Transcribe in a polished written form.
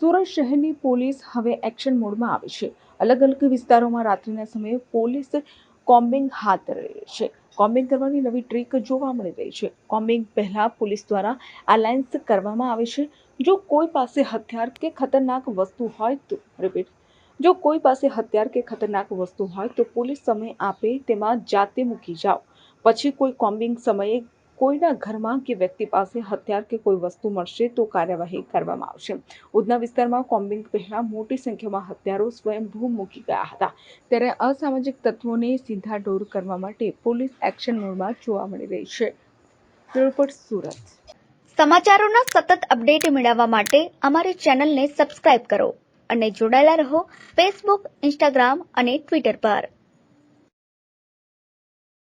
સુરત શહેરની પોલીસ હવે એક્શન મોડમાં આવી છે। અલગ અલગ વિસ્તારોમાં રાત્રિના સમયે પોલીસ કોમ્બિંગ હાથ ધરી રહી છે। કોમ્બિંગ કરવાની નવી ટ્રીક જોવા મળી રહી છે। કોમ્બિંગ પહેલા પોલીસ દ્વારા એલાયન્સ કરવામાં આવે છે। જો કોઈ પાસે હથિયાર કે ખતરનાક વસ્તુ હોય તો જો કોઈ પાસે હથિયાર કે ખતરનાક વસ્તુ હોય તો પોલીસ સમય આપે તેમાં જાતે મૂકી જાઓ। પછી કોઈ કોમ્બિંગ સમયે કોઈના ઘરમાં કે વ્યક્તિ પાસે હથિયાર કે કોઈ વસ્તુ મળશે તો કાર્યવાહી કરવામાં આવશે। ઉધના વિસ્તારમાં કોમ્બિંગ પહેલા મોટી સંખ્યામાં હથિયારો સ્વયંભૂ મૂકી ગયા હતા, ત્યારે અસામાજિક તત્વોને સીધા દૂર કરવા માટે પોલીસ એક્શન મોડમાં જોવા મળી રહી છે। રિપોર્ટ સુરત। સમાચારોના સતત અપડેટ મેળવવા માટે અમારી ચેનલને સબસ્ક્રાઇબ કરો અને જોડાયેલા રહો ફેસબુક, ઇન્સ્ટાગ્રામ અને ટ્વિટર પર।